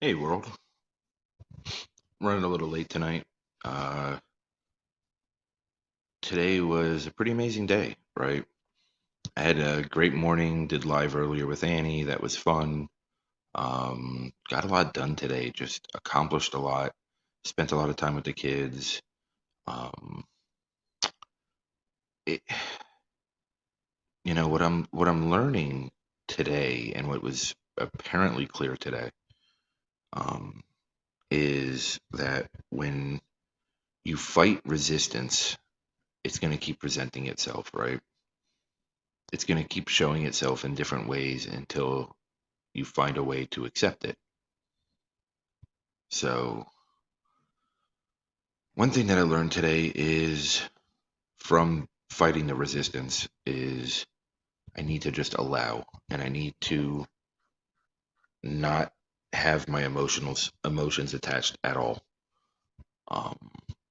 Hey world, running a little late tonight. Uh, Today was a pretty amazing day, right? I had a great morning, did live earlier with Annie, that was fun. Got a lot done today, just accomplished a lot, spent a lot of time with the kids. Um, it, what I'm learning today, and what was apparently clear today, um, is that when you fight resistance, it's going to keep presenting itself, right? It's going to keep showing itself in different ways until you find a way to accept it. So, one thing that I learned today is from fighting the resistance is I need to just allow, and I need to not have my emotions attached at all. Um,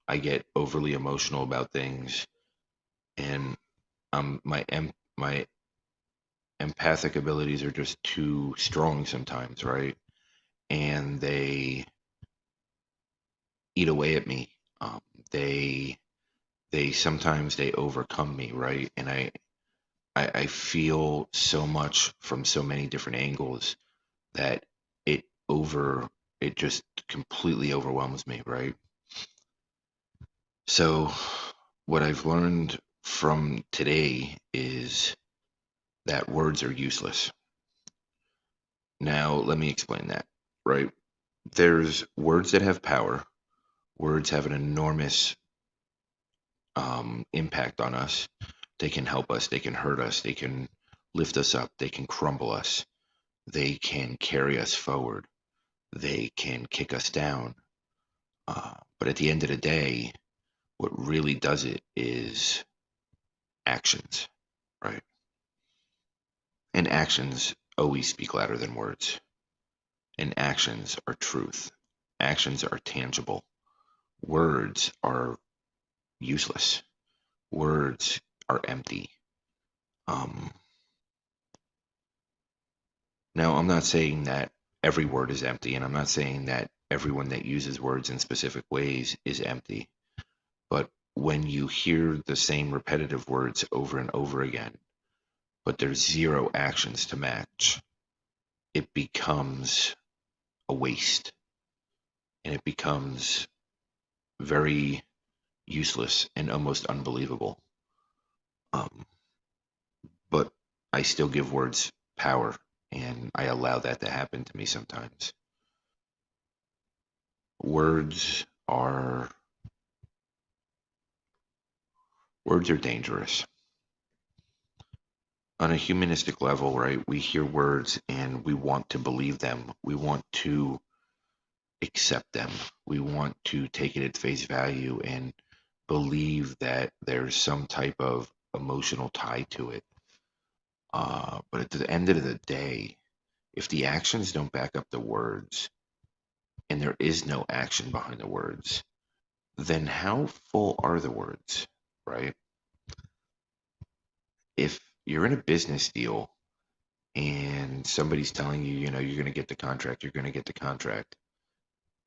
I get overly emotional about things, and my empathic abilities are just too strong sometimes, right? And they eat away at me. Um, they they sometimes they overcome me, right? And I feel so much from so many different angles that it over it just completely overwhelms me, right? So what I've learned from today is that words are useless. Now let me explain that, right? There's words that have power. Words have an enormous impact on us. They can help us, they can hurt us, they can lift us up, they can crumble us, they can carry us forward, they can kick us down. But at the end of the day, what really does it is actions, right? And actions always speak louder than words. And actions are truth. Actions are tangible. Words are useless. Words are empty. Um, Now, I'm not saying that every word is empty, and I'm not saying that everyone that uses words in specific ways is empty. But when you hear the same repetitive words over and over again, but there's zero actions to match, it becomes a waste and it becomes very useless and almost unbelievable. Um, but I still give words power, and I allow that to happen to me sometimes. Words are Words are dangerous. On a humanistic level, right? We hear words and we want to believe them. We want to accept them. We want to take it at face value and believe that there's some type of emotional tie to it. But at the end of the day, if the actions don't back up the words and there is no action behind the words, then how full are the words, right? If you're in a business deal and somebody's telling you, you're going to get the contract, you're going to get the contract,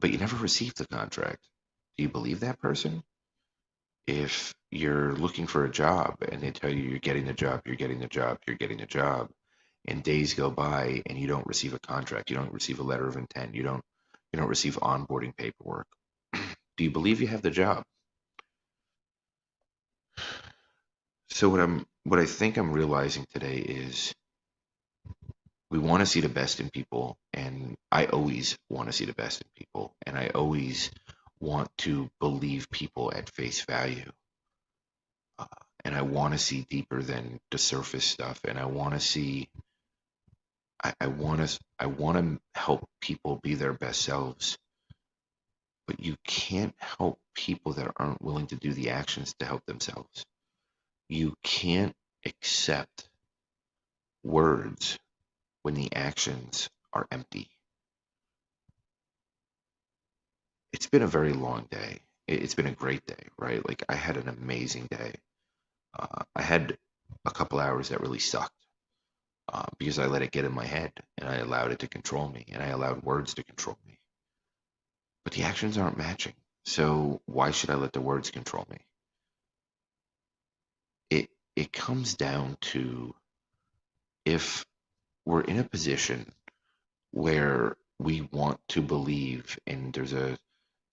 but you never received the contract. Do you believe that person? If you're looking for a job and they tell you you're getting the job, you're getting the job, you're getting the job, and days go by and you don't receive a contract, you don't receive a letter of intent, you don't receive onboarding paperwork. Do you believe you have the job? So what I think I'm realizing today is we want to see the best in people, and I always want to see the best in people, and I always want to believe people at face value. uh, and I want to see deeper than the surface stuff, and I want to help people be their best selves. But you can't help people that aren't willing to do the actions to help themselves. You can't accept words when the actions are empty. It's been a very long day. It's been a great day, right? Like, I had an amazing day. I had a couple hours that really sucked, because I let it get in my head and I allowed it to control me and I allowed words to control me. but the actions aren't matching. So why should I let the words control me? It comes down to, if we're in a position where we want to believe and there's a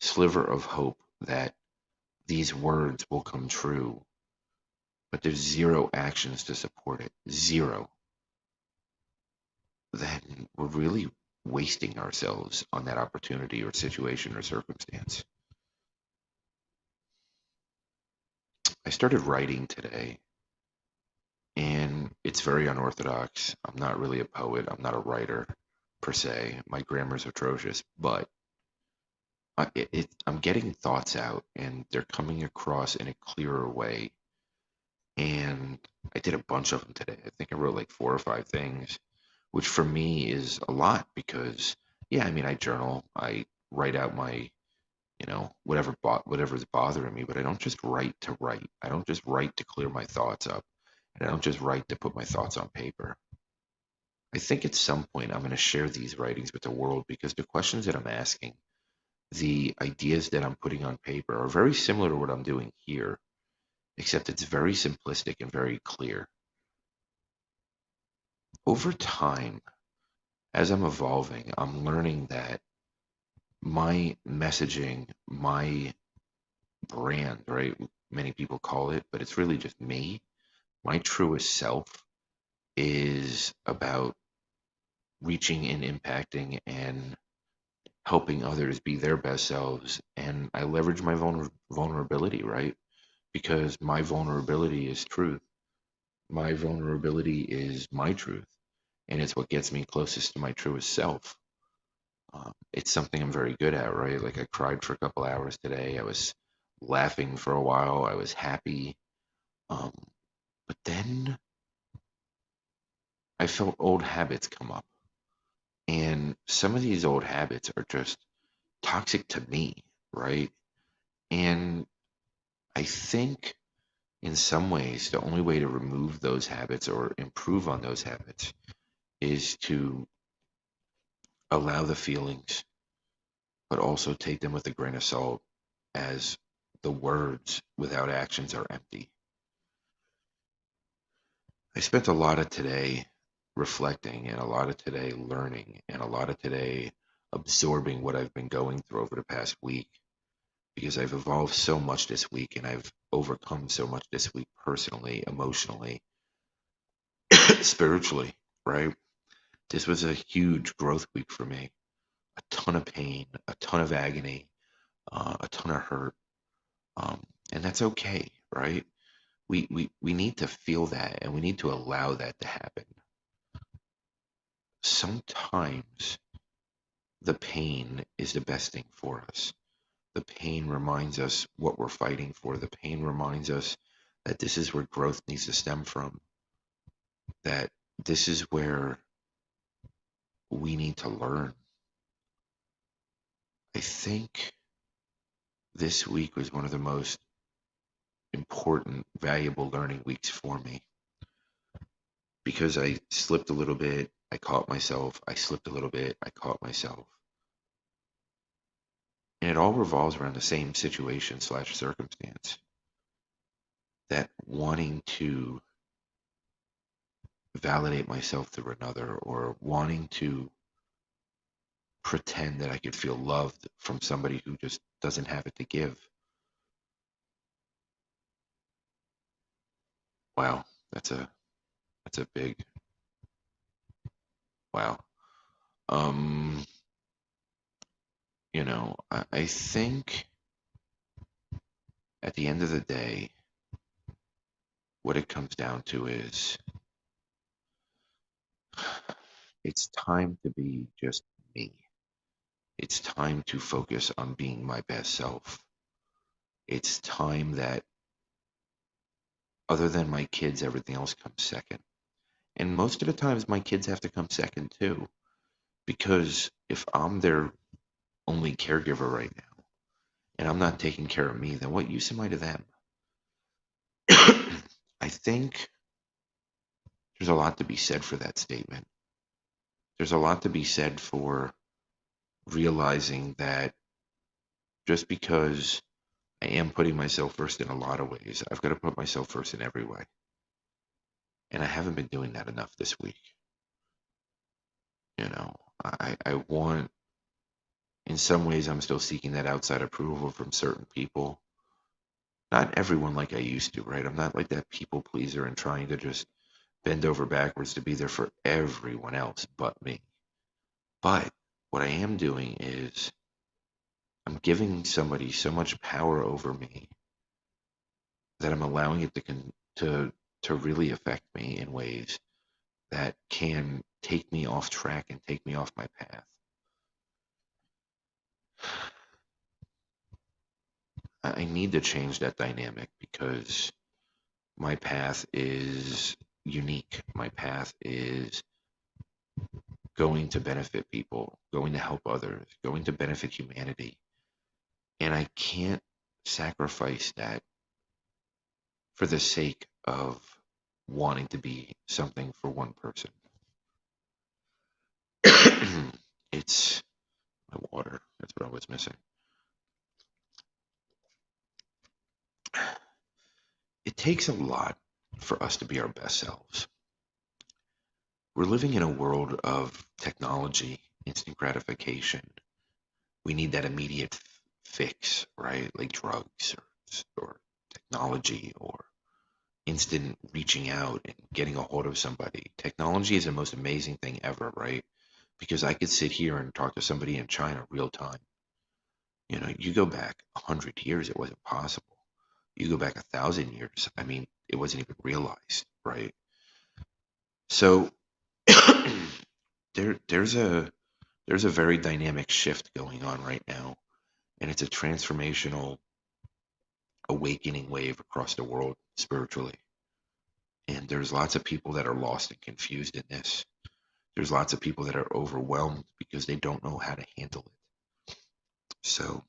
sliver of hope that these words will come true, but there's zero actions to support it, zero, then we're really wasting ourselves on that opportunity or situation or circumstance. I started writing today, and it's very unorthodox. I'm not really a poet, I'm not a writer per se. My grammar's atrocious, but I'm getting thoughts out and they're coming across in a clearer way. And I did a bunch of them today. I think I wrote like 4 or 5 things, which for me is a lot because, yeah, I mean, I journal, I write out my, whatever's bothering me, but I don't just write to write. I don't just write to clear my thoughts up, and I don't just write to put my thoughts on paper. I think at some point I'm going to share these writings with the world because the questions that I'm asking, the ideas that I'm putting on paper are very similar to what I'm doing here, except it's very simplistic and very clear. Over time, as I'm evolving, I'm learning that my messaging, my brand, right? Many people call it, but it's really just me. My truest self is about reaching and impacting and helping others be their best selves. And I leverage my vulnerability, right? Because my vulnerability is truth. My vulnerability is my truth. And it's what gets me closest to my truest self. It's something I'm very good at, right? Like I cried for a couple hours today. I was laughing for a while. I was happy. Um, but then I felt old habits come up. And some of these old habits are just toxic to me, right? And I think in some ways, the only way to remove those habits or improve on those habits is to allow the feelings, but also take them with a grain of salt, as the words without actions are empty. I spent a lot of today reflecting and a lot of today learning and a lot of today absorbing what I've been going through over the past week because I've evolved so much this week and I've overcome so much this week personally, emotionally, spiritually, right? This was a huge growth week for me. A ton of pain, a ton of agony, a ton of hurt. Um, and that's okay, right? We need to feel that and we need to allow that to happen. Sometimes the pain is the best thing for us. The pain reminds us what we're fighting for. The pain reminds us that this is where growth needs to stem from, that this is where we need to learn. I think this week was one of the most important, valuable learning weeks for me because I slipped a little bit, I caught myself, I slipped a little bit, I caught myself. And it all revolves around the same situation slash circumstance, that wanting to validate myself through another or wanting to pretend that I could feel loved from somebody who just doesn't have it to give. Wow, that's a big wow. Um, I think at the end of the day, what it comes down to is it's time to be just me. It's time to focus on being my best self. It's time that other than my kids, everything else comes second. And most of the times my kids have to come second too. Because if I'm their only caregiver right now and I'm not taking care of me, then what use am I to them? I think there's a lot to be said for that statement. There's a lot to be said for realizing that just because I am putting myself first in a lot of ways, I've got to put myself first in every way. And I haven't been doing that enough this week. You know, I want, in some ways, I'm still seeking that outside approval from certain people. Not everyone like I used to, right? I'm not like that people pleaser and trying to just bend over backwards to be there for everyone else but me. But what I am doing is I'm giving somebody so much power over me that I'm allowing it to really affect me in ways that can take me off track and take me off my path. I need to change that dynamic because my path is unique. My path is going to benefit people, going to help others, going to benefit humanity. And I can't sacrifice that for the sake of wanting to be something for one person. It's my water. That's what I was missing. It takes a lot for us to be our best selves. We're living in a world of technology, instant gratification. We need that immediate fix, right? Like drugs or technology or instant reaching out and getting a hold of somebody. Technology is the most amazing thing ever, right? Because I could sit here and talk to somebody in China real time. You know, you go back 100 years, it wasn't possible. You go back 1,000 years, I mean, it wasn't even realized, right? So there's a very dynamic shift going on right now, and it's a transformational awakening wave across the world spiritually. And there's lots of people that are lost and confused in this. There's lots of people that are overwhelmed because they don't know how to handle it. So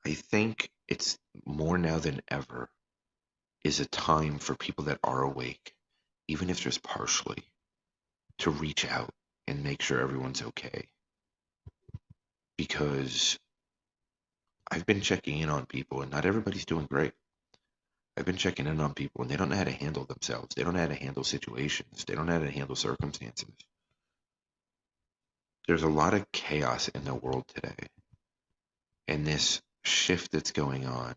I think it's more now than ever is a time for people that are awake, even if just partially, to reach out and make sure everyone's okay. Because I've been checking in on people and not everybody's doing great. I've been checking in on people and they don't know how to handle themselves. They don't know how to handle situations. They don't know how to handle circumstances. There's a lot of chaos in the world today. And this shift that's going on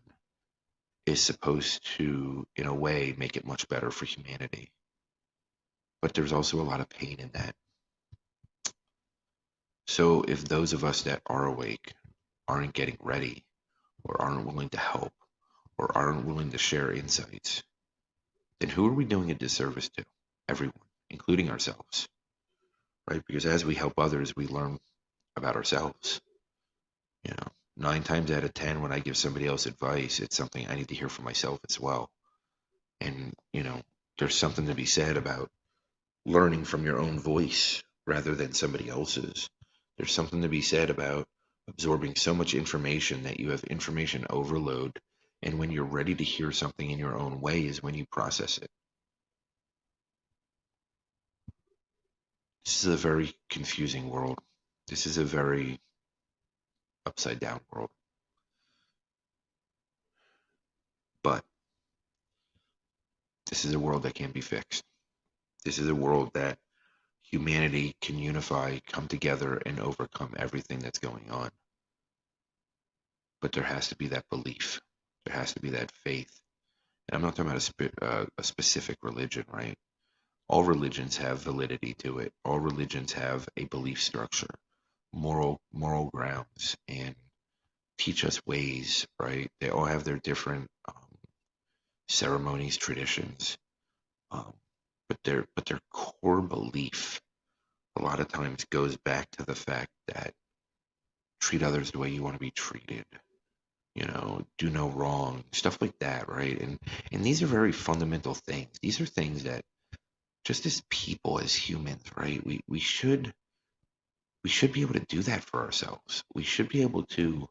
is supposed to, in a way, make it much better for humanity. But there's also a lot of pain in that. So if those of us that are awake aren't getting ready or aren't willing to help or aren't willing to share insights, then who are we doing a disservice to? Everyone, including ourselves, right? Because as we help others, we learn about ourselves. You know, 9 times out of 10, when I give somebody else advice, it's something I need to hear for myself as well. And, you know, there's something to be said about learning from your own voice rather than somebody else's. There's something to be said about absorbing so much information that you have information overload. And when you're ready to hear something in your own way is when you process it. This is a very confusing world. This is a very upside down world. But this is a world that can be fixed. This is a world that humanity can unify, come together, and overcome everything that's going on. But there has to be that belief. There has to be that faith. And I'm not talking about a specific religion, right? All religions have validity to it. All religions have a belief structure, moral grounds, and teach us ways, right? They all have their different ceremonies, traditions, um, but their core belief a lot of times goes back to the fact that treat others the way you want to be treated. You know, do no wrong, stuff like that, right? And these are very fundamental things. These are things that just as people, as humans, right? We should be able to do that for ourselves. We should be able to,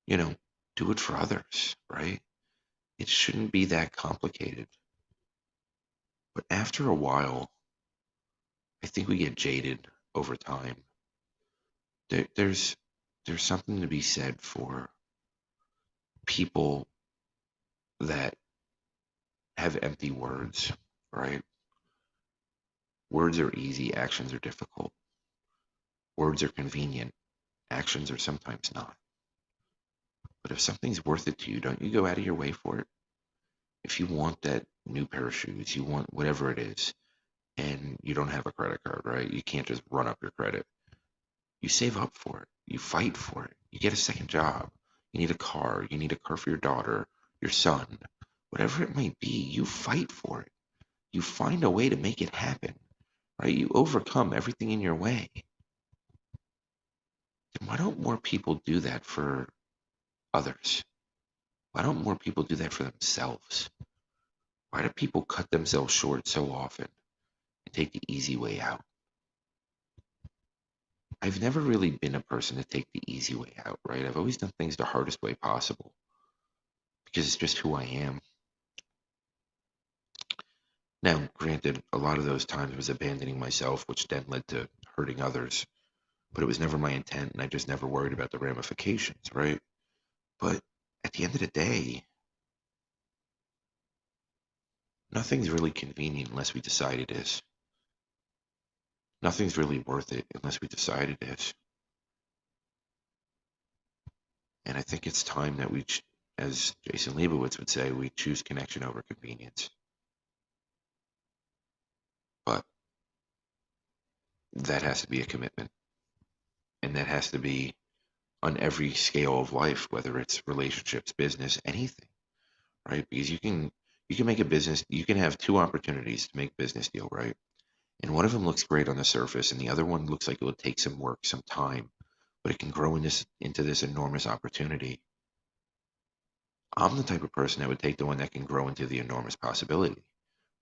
you know, do it for others, right? It shouldn't be that complicated. But after a while, I think we get jaded over time. There's there's something to be said for people that have empty words, right? Words are easy, actions are difficult. Words are convenient, actions are sometimes not. But if something's worth it to you, don't you go out of your way for it? If you want that new pair of shoes, you want whatever it is, and you don't have a credit card, right? You can't just run up your credit. You save up for it. You fight for it. You get a second job. You need a car. You need a car for your daughter, your son, whatever it might be. You fight for it. You find a way to make it happen, right? You overcome everything in your way. Then why don't more people do that for others? Why don't more people do that for themselves? Why do people cut themselves short so often and take the easy way out? I've never really been a person to take the easy way out, right? I've always done things the hardest way possible because it's just who I am. Now, granted, a lot of those times was abandoning myself, which then led to hurting others, but it was never my intent, and I just never worried about the ramifications, right? But at the end of the day, nothing's really convenient unless we decide it is. Nothing's really worth it unless we decide it is. And I think it's time that as Jason Leibowitz would say, we choose connection over convenience. But that has to be a commitment. And that has to be on every scale of life, whether it's relationships, business, anything, right? Because you can make a business, you can have two opportunities to make a business deal, right? And one of them looks great on the surface, and the other one looks like it will take some work, some time, but it can grow into this enormous opportunity. I'm the type of person that would take the one that can grow into the enormous possibility,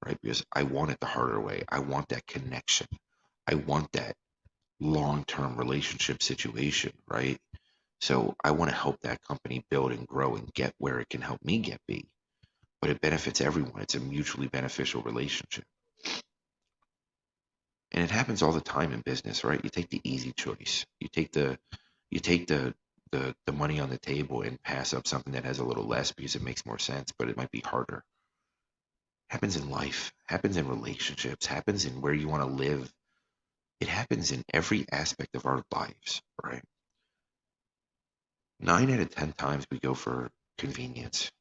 right? Because I want it the harder way. I want that connection. I want that long-term relationship situation, right? So I want to help that company build and grow and get where it can help me get be. But it benefits everyone. It's a mutually beneficial relationship. And it happens all the time in business, right? You take the easy choice. You take the money on the table and pass up something that has a little less because it makes more sense, but it might be harder. Happens in life, happens in relationships, happens in where you want to live. It happens in every aspect of our lives, right? 9 out of 10 times we go for convenience.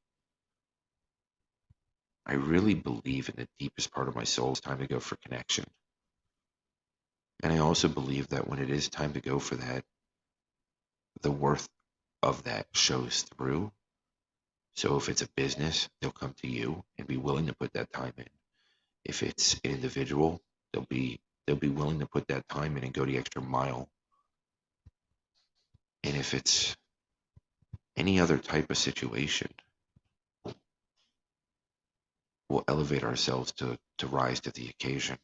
I really believe in the deepest part of my soul it's time to go for connection. And I also believe that when it is time to go for that, the worth of that shows through. So if it's a business, they'll come to you and be willing to put that time in. If it's an individual, they'll be willing to put that time in and go the extra mile. And if it's any other type of situation, we'll elevate ourselves to rise to the occasion.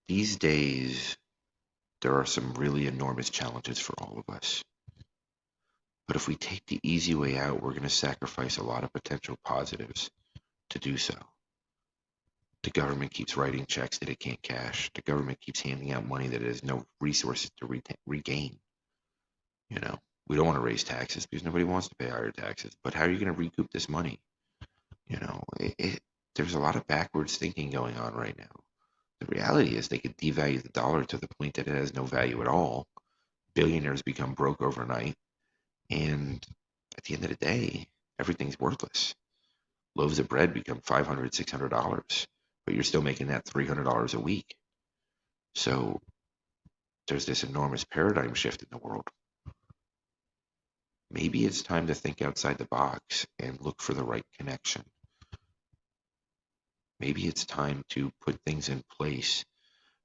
These days, there are some really enormous challenges for all of us. But if we take the easy way out, we're going to sacrifice a lot of potential positives to do so. The government keeps writing checks that it can't cash. The government keeps handing out money that it has no resources to regain. You know, we don't want to raise taxes because nobody wants to pay higher taxes. But how are you going to recoup this money? You know, there's a lot of backwards thinking going on right now. The reality is they could devalue the dollar to the point that it has no value at all. Billionaires become broke overnight. And at the end of the day, everything's worthless. Loaves of bread become $500, $600, but you're still making that $300 a week. So there's this enormous paradigm shift in the world. Maybe it's time to think outside the box and look for the right connection. Maybe it's time to put things in place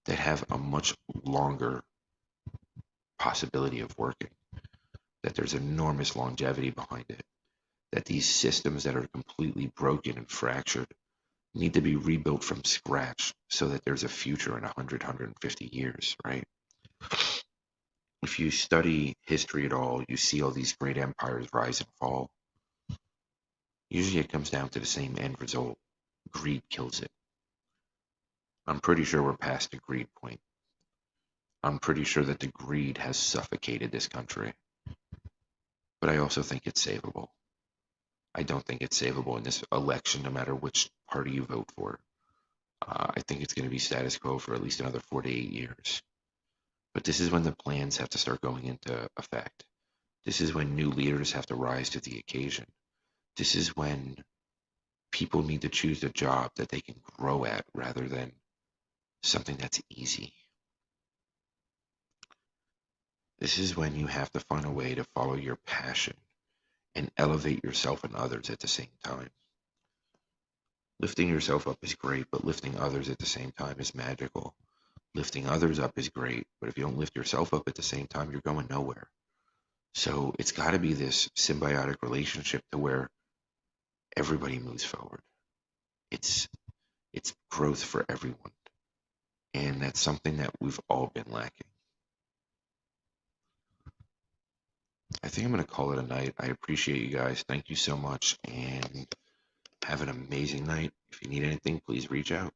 that have a much longer possibility of working, that there's enormous longevity behind it, that these systems that are completely broken and fractured need to be rebuilt from scratch so that there's a future in 100, 150 years, right? If you study history at all, you see all these great empires rise and fall. Usually it comes down to the same end result. Greed kills it. I'm pretty sure we're past the greed point. I'm pretty sure that the greed has suffocated this country, but I also think it's savable. I don't think it's savable in this election, no matter which party you vote for. I think it's going to be status quo for at least another 48 years. But this is when the plans have to start going into effect. This is when new leaders have to rise to the occasion. This is when people need to choose a job that they can grow at rather than something that's easy. This is when you have to find a way to follow your passion and elevate yourself and others at the same time. Lifting yourself up is great, but lifting others at the same time is magical. Lifting others up is great, but if you don't lift yourself up at the same time, you're going nowhere. So it's got to be this symbiotic relationship to where everybody moves forward. It's growth for everyone, and that's something that we've all been lacking. I think I'm going to call it a night. I appreciate you guys. Thank you so much, and have an amazing night. If you need anything, please reach out.